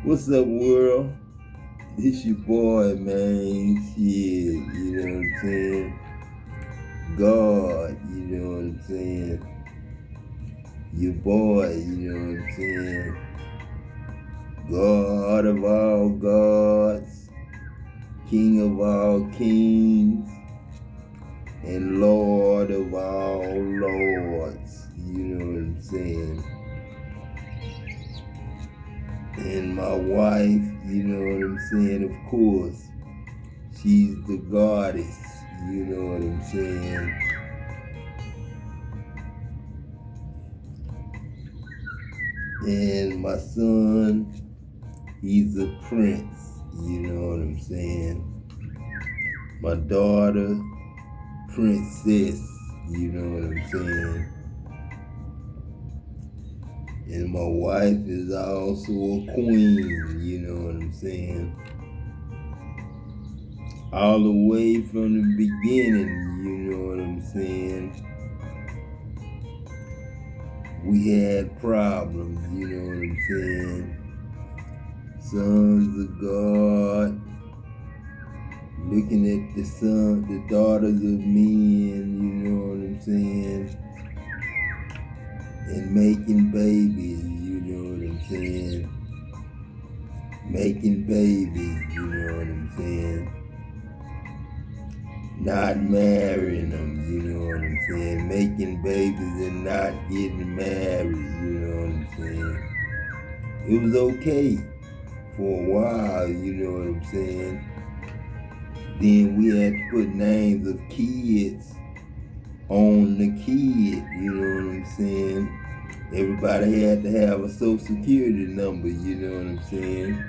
What's up, world? It's your boy, man. Shit, you know what I'm saying? God, you know what I'm saying? Your boy, you know what I'm saying? God of all gods, King of all kings, and Lord of all lords, you know what I'm saying? And my wife, you know what I'm saying, of course, she's the goddess, you know what I'm saying? And my son, he's a prince, you know what I'm saying? My daughter, princess, you know what I'm saying? And my wife is also a queen, you know what I'm saying? All the way from the beginning, you know what I'm saying? We had problems, you know what I'm saying? Sons of God, looking at the daughters of men, you know what I'm saying? And making babies, you know what I'm saying? Making babies, you know what I'm saying? Not marrying them, you know what I'm saying? Making babies and not getting married, you know what I'm saying? It was okay for a while, you know what I'm saying? Then we had to put names of kids on the kid, you know what I'm saying? Everybody had to have a social security number, you know what I'm saying?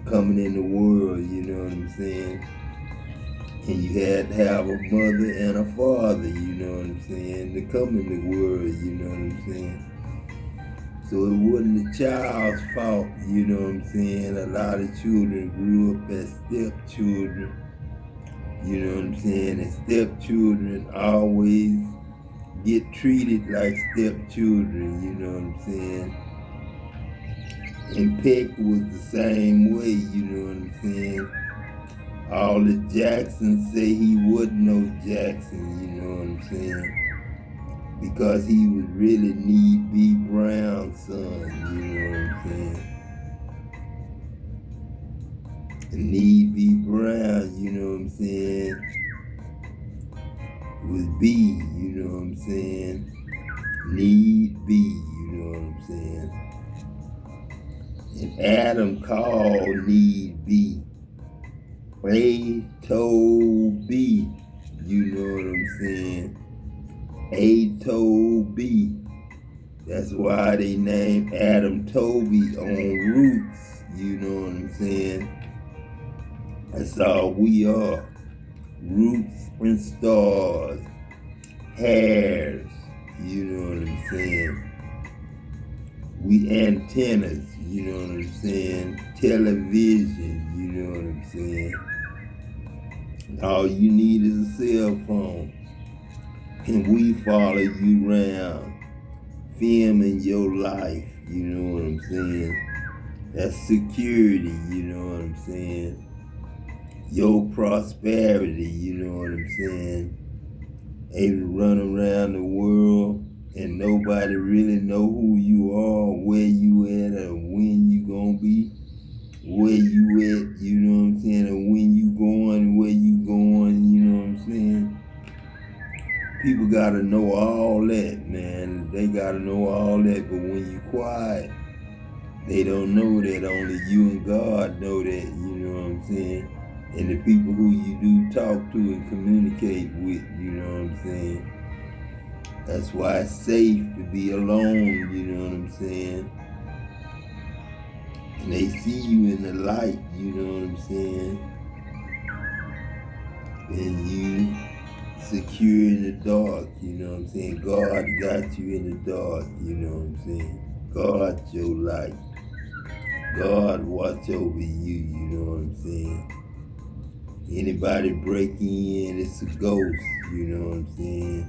Coming in the world, you know what I'm saying? And you had to have a mother and a father, you know what I'm saying, to come in the world, you know what I'm saying? So it wasn't the child's fault, you know what I'm saying? A lot of children grew up as stepchildren, you know what I'm saying? And stepchildren always get treated like stepchildren, you know what I'm saying? And Peck was the same way, you know what I'm saying? All the Jacksons say he wasn't no Jackson, you know what I'm saying? Because he was really Need B. Brown's son, you know what I'm saying? And Need B. Brown, you know what I'm saying, was B, you know what I'm saying? Need B, you know what I'm saying? And Adam called Need B. A told B, you know what I'm saying? A told B. That's why they named Adam Toby on Roots, you know what I'm saying? That's all we are. Roots and stars, hairs, you know what I'm saying? We antennas, you know what I'm saying? Television, you know what I'm saying? All you need is a cell phone. And we follow you around, filming your life, you know what I'm saying? That's security, you know what I'm saying? Your prosperity, you know what I'm saying? Able to run around the world and nobody really know who you are, where you at, or when you gonna be, where you at, you know what I'm saying, and when you going, where you going, you know what I'm saying? People gotta know all that, man. They gotta know all that, but when you quiet, they don't know that. Only you and God know that, you know what I'm saying? And the people who you do talk to and communicate with, you know what I'm saying? That's why it's safe to be alone, you know what I'm saying? And they see you in the light, you know what I'm saying? And you secure in the dark, you know what I'm saying? God got you in the dark, you know what I'm saying? God your light. God watch over you, you know what I'm saying? Anybody break in, it's a ghost, you know what I'm saying?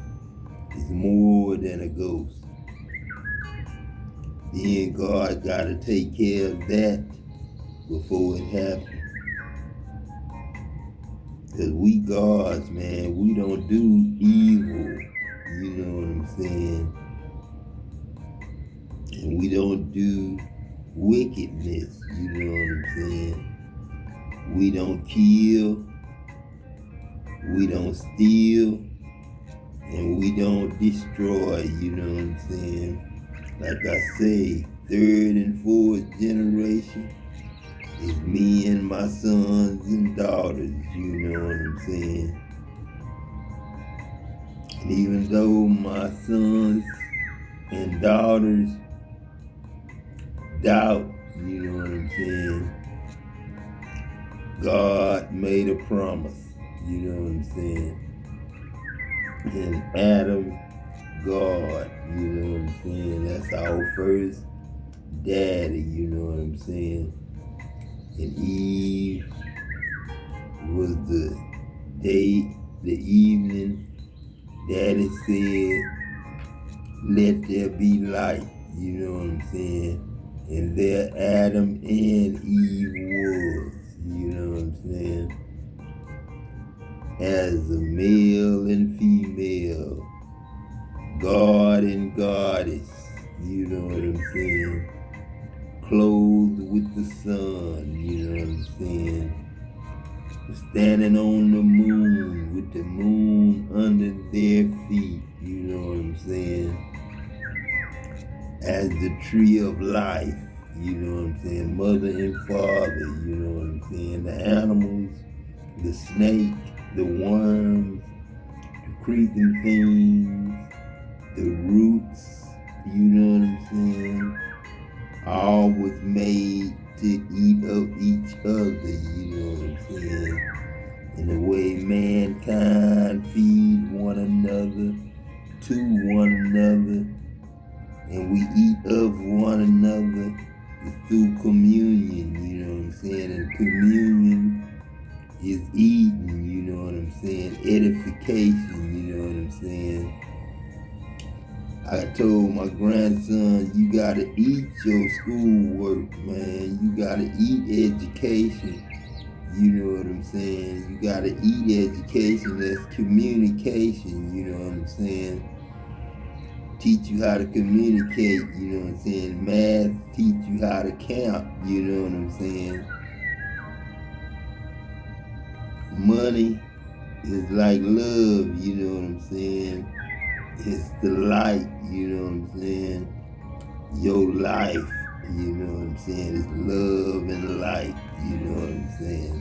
It's more than a ghost. Then God got to take care of that before it happens. Because we gods, man, we don't do evil. You know what I'm saying? And we don't do wickedness. You know what I'm saying? We don't kill. We don't steal. And we don't destroy. You know what I'm saying? Like I say, third and fourth generation is me and my sons and daughters, you know what I'm saying? And even though my sons and daughters doubt, you know what I'm saying, God made a promise, you know what I'm saying? And Adam, God, you know what I'm saying? That's our first daddy, you know what I'm saying? And Eve was the day, the evening, Daddy said, let there be light, you know what I'm saying? And there Adam and Eve was, you know what I'm saying? As a male and female, God and goddess, you know what I'm saying? Clothed with the sun, you know what I'm saying? Standing on the moon with the moon under their feet, you know what I'm saying? As the tree of life, you know what I'm saying? Mother and father, you know what I'm saying? The animals, the snake, the worms, the creeping things, the roots, you know what I'm saying? All was made to eat of each other, you know what I'm saying? And the way mankind feed one another, to one another, and we eat of one another is through communion, you know what I'm saying? And communion is eating, you know what I'm saying? Edification, you know what I'm saying? I told my grandson, you gotta eat your schoolwork, man. You gotta eat education. You know what I'm saying? You gotta eat education. That's communication, you know what I'm saying? Teach you how to communicate, you know what I'm saying? Math teach you how to count, you know what I'm saying? Money is like love, you know what I'm saying? It's the light, you know what I'm saying? Your life, you know what I'm saying? It's love and light, you know what I'm saying?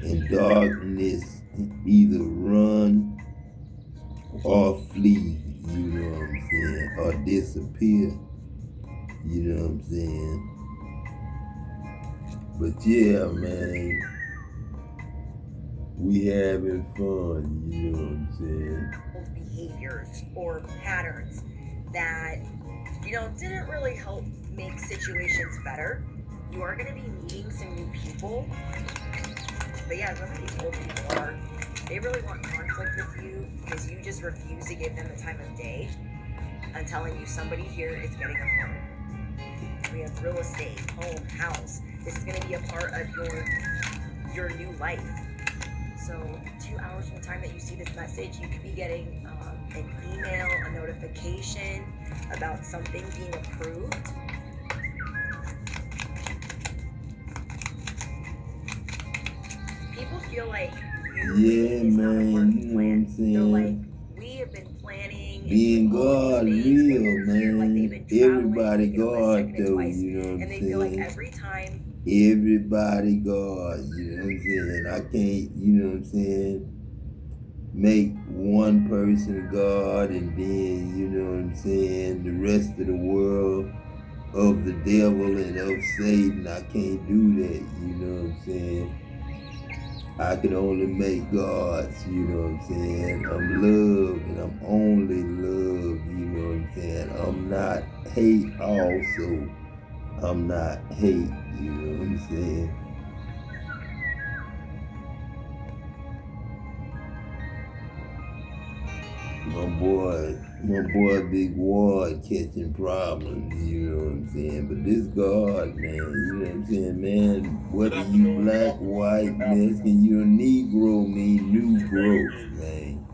And darkness either run or flee, you know what I'm saying? Or disappear, you know what I'm saying? But yeah, man, we having fun, you know what I'm saying? Behaviors or patterns that didn't really help make situations better. You are going to be meeting some new people, but yeah, whoever these old people are, they really want conflict with you because you just refuse to give them the time of day. I'm telling you, somebody here is getting a home. We have real estate, home, house. This is going to be a part of your new life. So 2 hours from the time that you see this message, you could be getting an email, a notification about something being approved. People feel like Yeah, is not a part man, of you the know what I'm plan. They're like, saying? we have been planning and Being doing all God these things, but real, you're here, like they've man. been traveling, Everybody making a list, God checking it though, twice, you know what I'm and they feel like saying? every time. Everybody God, you know what I'm saying? I can't, you know what I'm saying, make one person God and then, you know what I'm saying, the rest of the world of the devil and of Satan. I can't do that, you know what I'm saying? I can only make gods, you know what I'm saying? I'm love and I'm only love, you know what I'm saying? I'm not hate also. I'm not hate, you know what I'm saying? my boy Big Ward catching problems, you know what I'm saying? But this God, man, you know what I'm saying, man, whether you black, white, Mexican, you're a Negro mean new growth, man.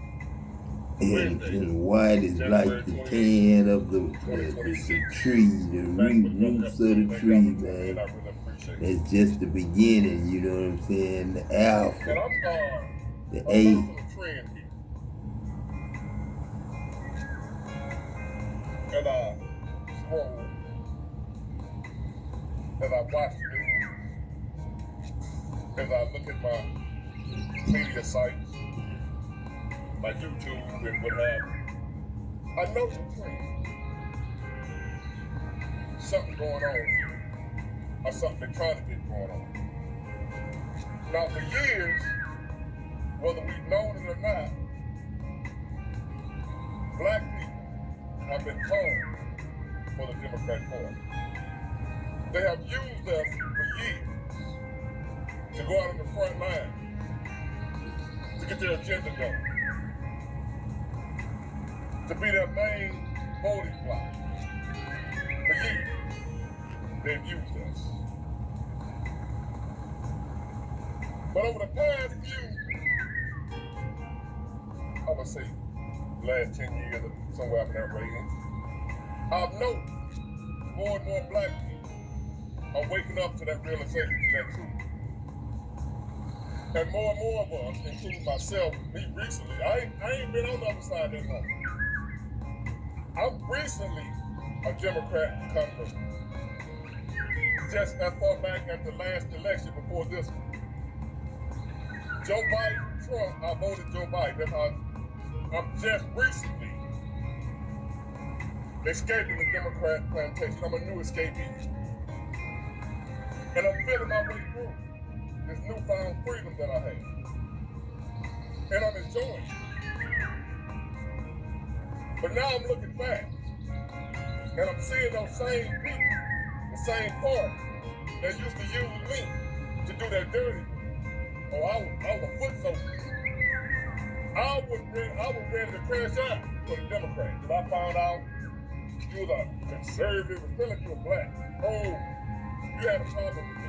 And white is like the can of the tree, the roots of the tree, man. It's just the beginning, you know what I'm saying? The alpha, the A. As I scroll, as I watch the news, as I look at my media sites, my YouTube and what have you, I know the trend. Something going on here, or something they're trying to get going on. Now for years, whether we've known it or not, black people have been called for the Democratic Party. They have used us for years to go out on the front line to get their agenda done, to be their main voting bloc. For years, they've used us. But over the past few, I would say, last 10 years or somewhere up in that range, I've noticed more and more black people are waking up to that realization, to that truth. And more of us, including myself, me recently, I ain't been on the other side that long. I'm recently a Democrat convert. Just as far back as the last election before this one. Joe Biden, Trump, I voted Joe Biden. That's how I'm just recently escaping the Democrat plantation. I'm a new escapee. And I'm feeling my way through this newfound freedom that I have. And I'm enjoying it. But now I'm looking back, and I'm seeing those same people, the same party that used to use me to do that dirty work. Oh, I was a foot soldier. I was ready to crash out for the Democrats. If I found out you was a conservative, feel like you were black. Oh, you had a problem with me.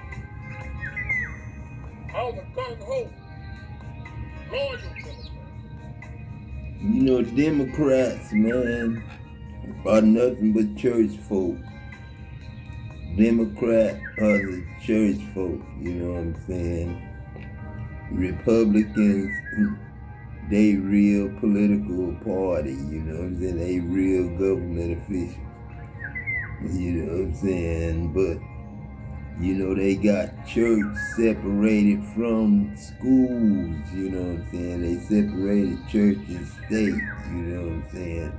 I was a gung-ho, loyal Democrat. You know, Democrats, man, are nothing but church folk. Democrats are the church folk, you know what I'm saying? Republicans, they real political party, you know what I'm saying? They real government officials, you know what I'm saying? But, you know, they got church separated from schools, you know what I'm saying? They separated church and state, you know what I'm saying?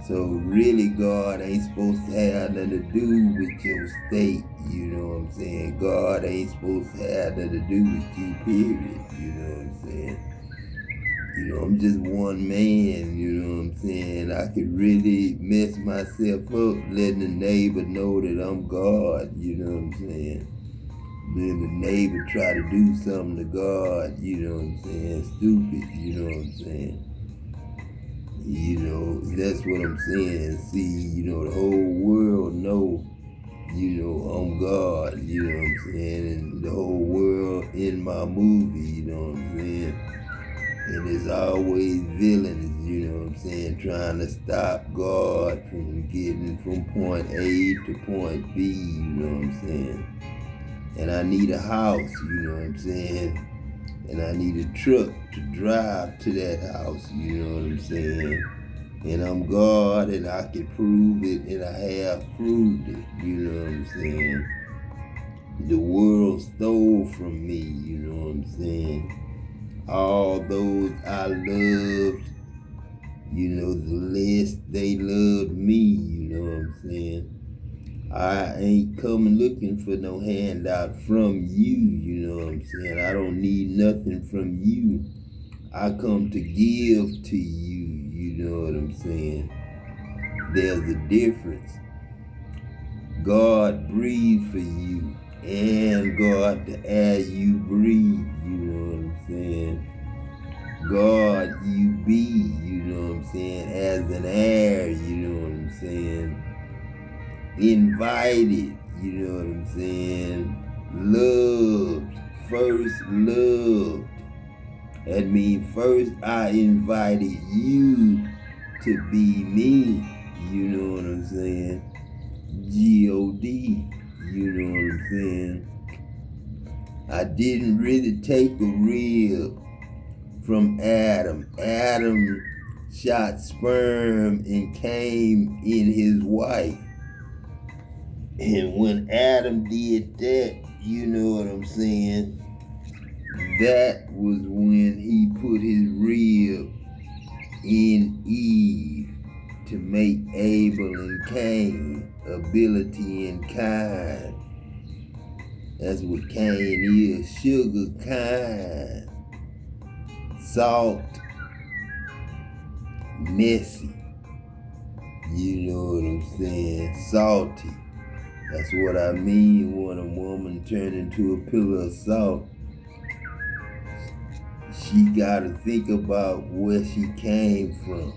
So really God ain't supposed to have nothing to do with your state, you know what I'm saying? God ain't supposed to have nothing to do with you, period, you know what I'm saying? You know, I'm just one man, you know what I'm saying? I could really mess myself up letting the neighbor know that I'm God, you know what I'm saying? Then the neighbor try to do something to God, you know what I'm saying? Stupid, you know what I'm saying? You know, that's what I'm saying. See, you know, the whole world know, you know, I'm God, you know what I'm saying? And the whole world in my movie, you know what I'm saying? And it's always villains, you know what I'm saying, trying to stop God from getting from point A to point B, you know what I'm saying? And I need a house, you know what I'm saying? And I need a truck to drive to that house, you know what I'm saying? And I'm God, and I can prove it, and I have proved it, you know what I'm saying? The world stole from me, you know what I'm saying? All those I loved, you know, the less they loved me, you know what I'm saying? I ain't coming looking for no handout from you, you know what I'm saying? I don't need nothing from you. I come to give to you, you know what I'm saying? There's a difference. God breathed for you, and God, the air you breathe, you know what I'm saying? God, you be, you know what I'm I'm saying, as an heir, you know what I'm saying, invited, you know what I'm saying, loved, first loved. That means first I invited you to be me, you know what I'm saying, G-O-D, you know what I'm saying. I didn't really take a rib from Adam. Adam shot sperm and came in his wife. And when Adam did that, you know what I'm saying, that was when he put his rib in Eve to make Abel and Cain, ability and kind. That's what Cain is, sugar kind, salt, messy, you know what I'm saying, salty. That's what I mean when a woman turns into a pillar of salt. She gotta think about where she came from.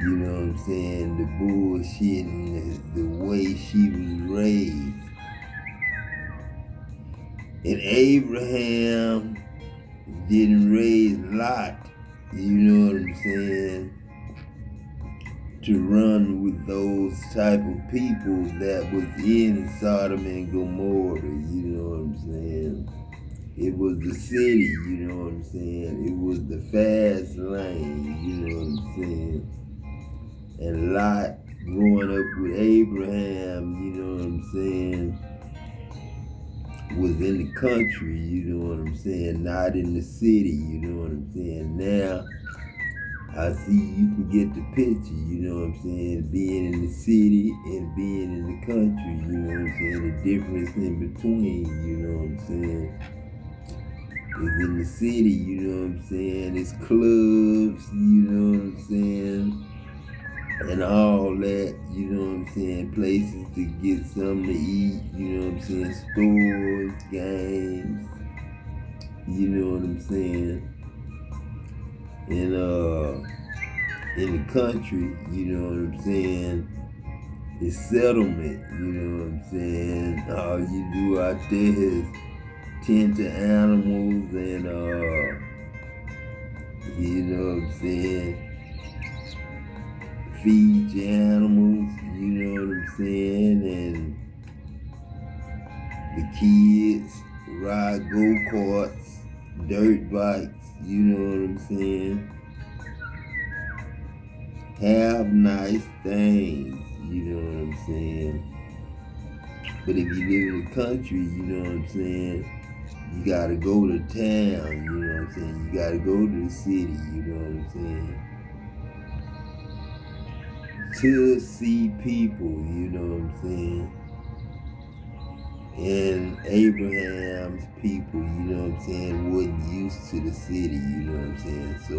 You know what I'm saying? The bullshit and the way she was raised. And Abraham didn't raise Lot, you know what I'm saying, to run with those type of people that was in Sodom and Gomorrah, you know what I'm saying. It was the city, you know what I'm saying. It was the fast lane, you know what I'm saying. And Lot growing up with Abraham, you know what I'm saying, was in the country, you know what I'm saying, not in the city, you know what I'm saying. Now, I see you can get the picture, you know what I'm saying, being in the city and being in the country, you know what I'm saying, the difference in between, you know what I'm saying. Is in the city, you know what I'm saying, it's clubs, you know what I'm saying, and all that, you know what I'm saying, places to get something to eat, you know what I'm saying, stores, games, you know what I'm saying, and in the country, you know what I'm saying, it's settlement, you know what I'm saying, all you do out there is tend to animals and you know what I'm saying, feed your animals, you know what I'm saying, and the kids ride go-karts, dirt bikes, you know what I'm saying, have nice things, you know what I'm saying. But if you live in the country, you know what I'm saying, you gotta go to town, you know what I'm saying, you gotta go to the city, you know what I'm saying, to see people, you know what I'm saying. And Abraham's people, you know what I'm saying, wasn't used to the city, you know what I'm saying. So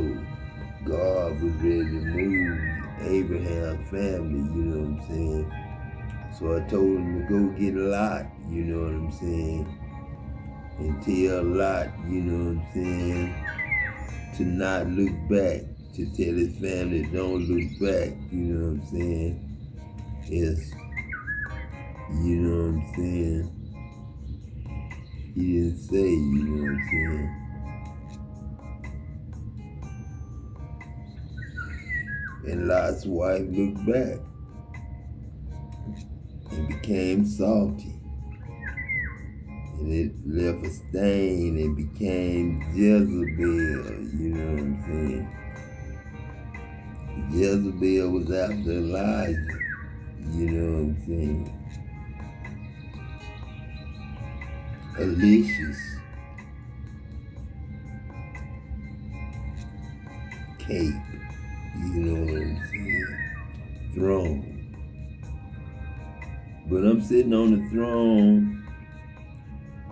God was ready to move Abraham's family, you know what I'm saying. So I told him to go get Lot, you know what I'm saying, and tell Lot, you know what I'm saying, to not look back, to tell his family don't look back, you know what I'm saying. Yes, you know what I'm saying. He didn't say, you know what I'm saying. And Lot's wife looked back and became salty. And it left a stain and became Jezebel, you know what I'm saying. Jezebel was after Elijah, you know what I'm saying. Alicia's cape, you know what I'm saying, throne. But I'm sitting on the throne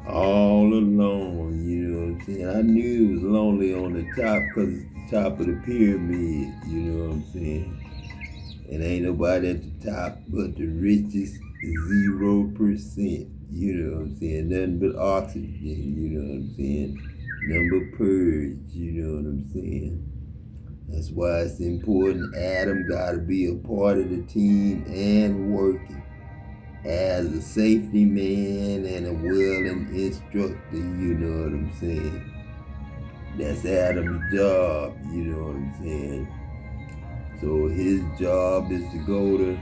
all alone, you know what I'm saying. I knew it was lonely on the top because it's the top of the pyramid, you know what I'm saying. And ain't nobody at the top but the richest 0%, you know what I'm saying. Nothing but oxygen, you know what I'm saying. Nothing but purge, you know what I'm saying. That's why it's important Adam got to be a part of the team and working as a safety man and a willing instructor, you know what I'm saying? That's Adam's job, you know what I'm saying? So his job is to go to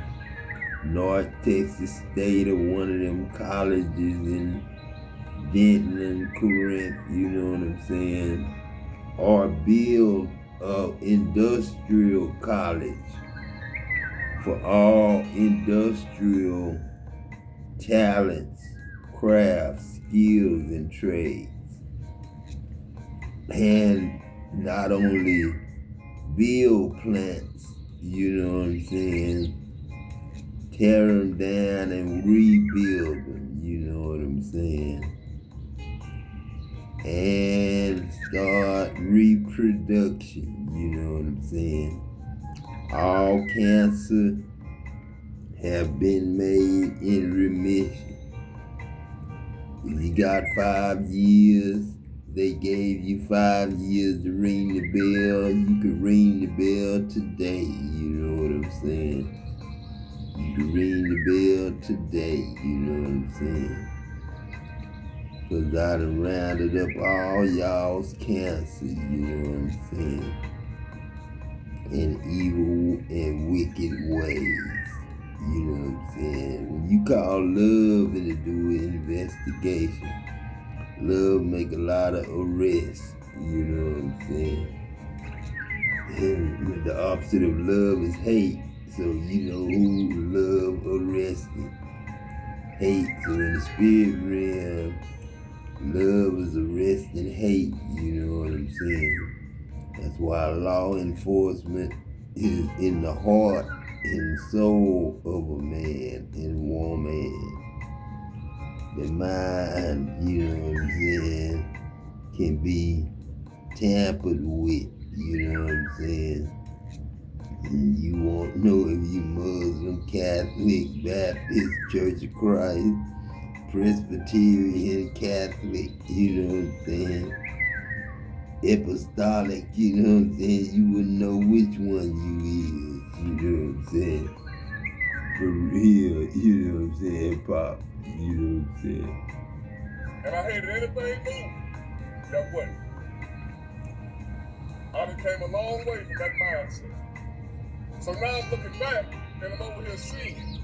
North Texas State or one of them colleges in Denton and Corinth, you know what I'm saying? Or build an industrial college for all industrial talents, crafts, skills, and trades. And not only build plants, you know what I'm saying, tear them down and rebuild them, you know what I'm saying, and start reproduction, you know what I'm saying. All cancer have been made in remission. If you got 5 years, they gave you 5 years to ring the bell, you could ring the bell today, you know what I'm saying. You can ring the bell today, you know what I'm saying. Cause I done rounded up all y'all's cancer, you know what I'm saying. In evil and wicked ways, you know what I'm saying. When you call love and to do an investigation, love make a lot of arrests, you know what I'm saying. And the opposite of love is hate. So you know who love arrested. Hate. So in the spirit realm, love is arresting hate, you know what I'm saying. That's why law enforcement is in the heart and soul of a man and woman. The mind, you know what I'm saying, can be tampered with, you know what I'm saying. And you won't know if you Muslim, Catholic, Baptist, Church of Christ, Presbyterian, Catholic, you know what I'm saying, Apostolic, you know what I'm saying, you wouldn't know which one you is, you know what I'm saying. For real, you know what I'm saying, Pop, you know what I'm saying. And I hated anything new. Guess what? I done came a long way from that mindset. So now I'm looking back and I'm over here seeing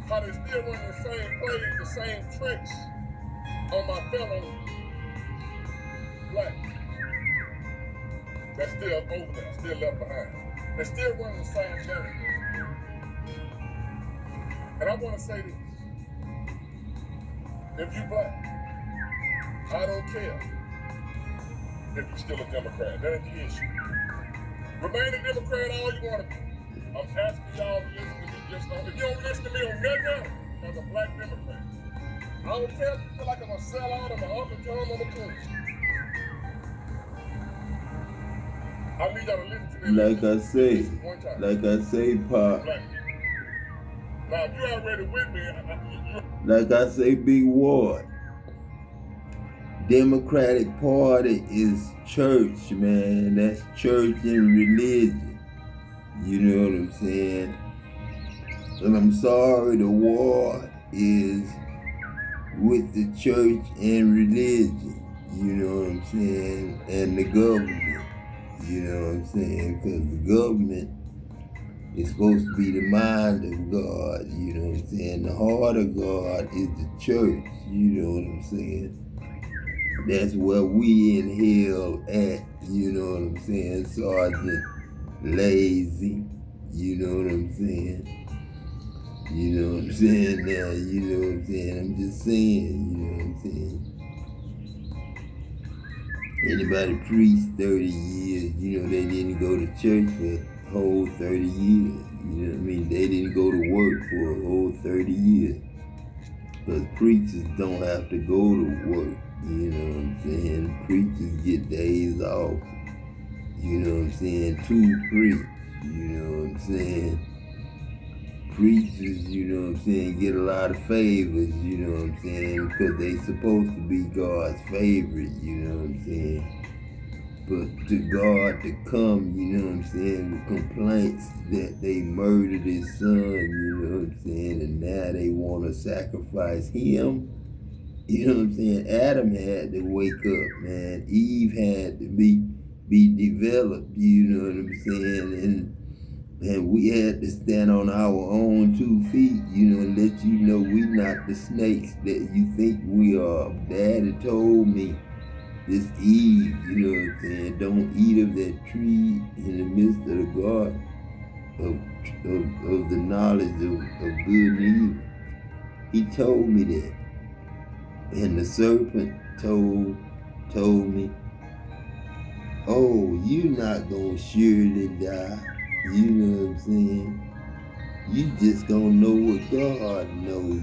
how they still run the same plays, the same tricks on my fellow black. That's still over there, still left behind. They're still running the same game. And I want to say this. If you black, I don't care if you're still a Democrat. That ain't the issue. Remain a Democrat all you want to be. I'm asking y'all to listen to me just on. If you don't listen to me on nothing else, as a black Democrat, I don't care if you feel like I'm a sellout, I'm an up and come, I'm a coon. I need y'all to listen to me. Like I say, Pop. Now, if you already with me, like I say, Big Ward. Democratic Party is church, man. That's church and religion. You know what I'm saying? And I'm sorry, the war is with the church and religion. You know what I'm saying? And the government. You know what I'm saying? Because the government is supposed to be the mind of God. You know what I'm saying? The heart of God is the church. You know what I'm saying? That's where we in hell at, you know what I'm saying, Sergeant Lazy, you know what I'm saying? You know what I'm saying now, you know what I'm saying? I'm just saying, you know what I'm saying? Anybody preached 30 years, you know, they didn't go to church for a whole 30 years, you know what I mean? They didn't go to work for a whole 30 years. Because preachers don't have to go to work. You know what I'm saying? Preachers get days off. You know what I'm saying? To preach. You know what I'm saying? Preachers, you know what I'm saying, get a lot of favors, you know what I'm saying? Because they supposed to be God's favorite, you know what I'm saying? But to God to come, you know what I'm saying, with complaints that they murdered his son, you know what I'm saying, and now they want to sacrifice him. You know what I'm saying? Adam had to wake up, man. Eve had to be developed, you know what I'm saying? And we had to stand on our own 2 feet, you know, and let you know we not the snakes that you think we are. Daddy told me this Eve, you know what I'm saying, don't eat of that tree in the midst of the garden of the knowledge of good and evil. He told me that. And the serpent told me, oh, you not gonna surely die. You know what I'm saying? You just gonna know what God knows.